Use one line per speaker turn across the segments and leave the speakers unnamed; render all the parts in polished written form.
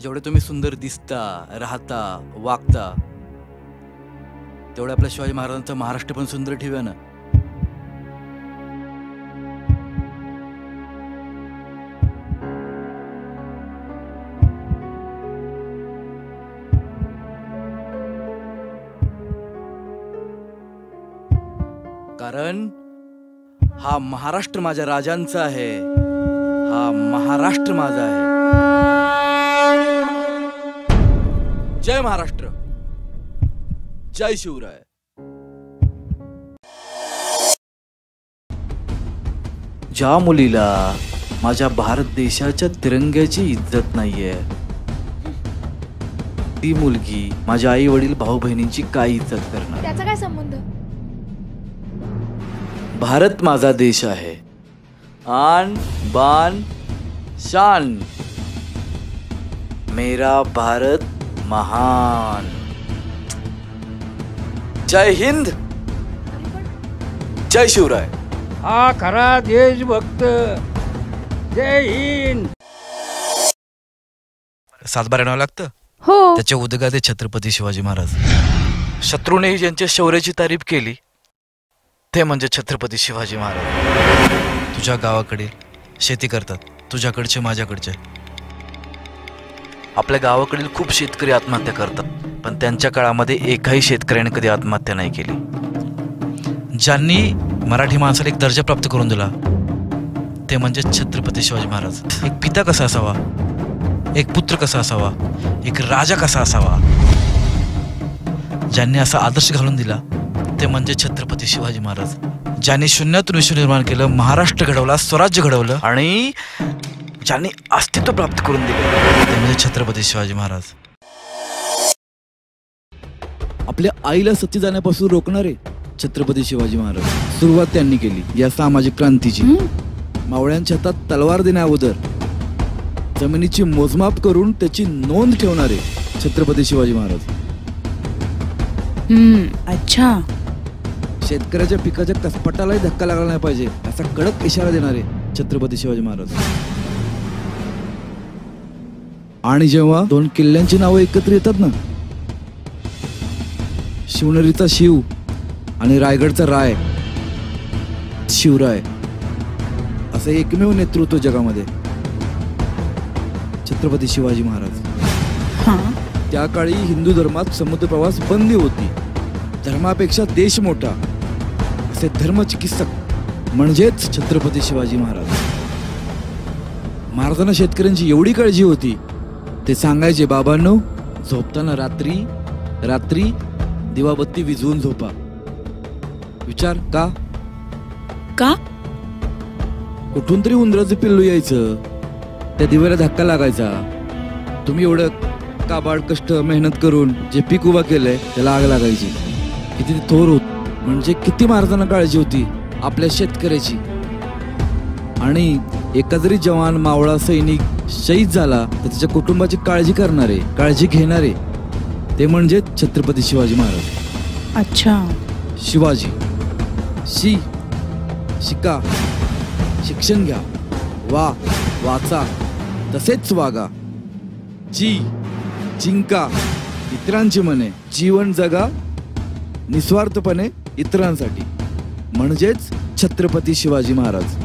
जेवढे तुम्ही सुंदर दिसता, राहता, वागता, तेवढे आपल्या शिवाजी महाराजांचा महाराष्ट्र पण सुंदर ठेवूया ना. कारण हा महाराष्ट्र माझ्या राजांचा आहे, हा महाराष्ट्र माझा आहे. जय महाराष्ट्र, जय शिवराय. ज्या मुलीला माझ्या भारत देशाच्या तिरंग्याची इज्जत नाहीये, ती मुलगी माझ्या आई वडील भाऊ बहिणींची काय इज्जत करणार?
त्याचा काय संबंध?
भारत माझा देश आहे, आन बान शान, मेरा भारत महान. जय हिंद, जय शिवराय.
हा खरा देशभक्त. जय हिंद.
सातबारा नाव लागतं
हो.
त्याचे उद्गाते छत्रपती शिवाजी महाराज. शत्रूने ज्यांच्या शौर्याची तारीफ केली ते म्हणजे छत्रपती शिवाजी महाराज. तुझ्या गावाकडे शेती करतात, तुझ्याकडचे माझ्याकडचे. आपल्या गावाकडील खूप शेतकरी आत्महत्या करतात, पण त्यांच्या काळामध्ये एकाही शेतकऱ्याने कधी आत्महत्या नाही केली. ज्यांनी मराठी माणसाला एक दर्जा प्राप्त करून दिला ते म्हणजे छत्रपती शिवाजी महाराज. एक पिता कसा असावा, एक पुत्र कसा असावा, एक राजा कसा असावा, ज्यांनी असा आदर्श घालून दिला ते म्हणजे छत्रपती शिवाजी महाराज. ज्यांनी शून्यातून विश्व निर्माण केलं, महाराष्ट्र घडवला, स्वराज्य घडवलं आणि ज्यांनी अस्तित्व प्राप्त करून दिलं ते म्हणजे छत्रपती शिवाजी महाराज. आपल्या आईला सती जाण्यापासून रोखणारे छत्रपती शिवाजी महाराज. सुरुवात त्यांनी केली या सामाजिक क्रांतीची. मावळ्यांच्या हातात तलवार देण्या अगोदर जमिनीची मोजमाप करून त्याची नोंद ठेवणारे छत्रपती शिवाजी महाराज.
अच्छा.
शेतकऱ्याच्या पिकाच्या कसपटालाही धक्का लागला नाही पाहिजे असा कडक इशारा देणारे छत्रपती शिवाजी महाराज. आणि जेव्हा दोन किल्ल्यांची नावं एकत्र येतात ना, शिवनेरीचा शिव आणि रायगडचा राय, शिवराय, असं एकमेव नेतृत्व जगामध्ये छत्रपती शिवाजी महाराज. त्या काळी हिंदू धर्मात समुद्र प्रवास बंदी होती. धर्मापेक्षा देश मोठा असे धर्मचिकित्सक म्हणजेच छत्रपती शिवाजी महाराज. महाराजांना शेतकऱ्यांची एवढी काळजी होती ते सांगायचे, बाबांनो झोपताना रात्री रात्री दिवाबत्ती विझवून झोपा. विचार का?
का?
कुठून तरी उंदराचं पिल्लू यायचं, त्या दिव्याला धक्का लागायचा. तुम्ही एवढं काबाड कष्ट मेहनत करून जे पीक उभा केलंय त्याला आग लागायची. किती थोर होत, म्हणजे किती महाराजांना काळजी होती आपल्या शेतकऱ्याची. आणि एका जरी जवान मावळा सैनिक शहीद झाला तर त्याच्या कुटुंबाची काळजी करणारे, काळजी घेणारे ते म्हणजे छत्रपती शिवाजी महाराज.
अच्छा.
शिवाजी, शिका, शिक्षण घ्या, वाचा, तसेच वागा. जिंका इतरांची मने, जीवन जगा निस्वार्थपणे इतरांसाठी, म्हणजेच छत्रपती शिवाजी महाराज.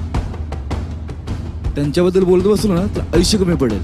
त्यांच्याबद्दल बोलत बसलो ना तर आयुष्य कमी पडेल.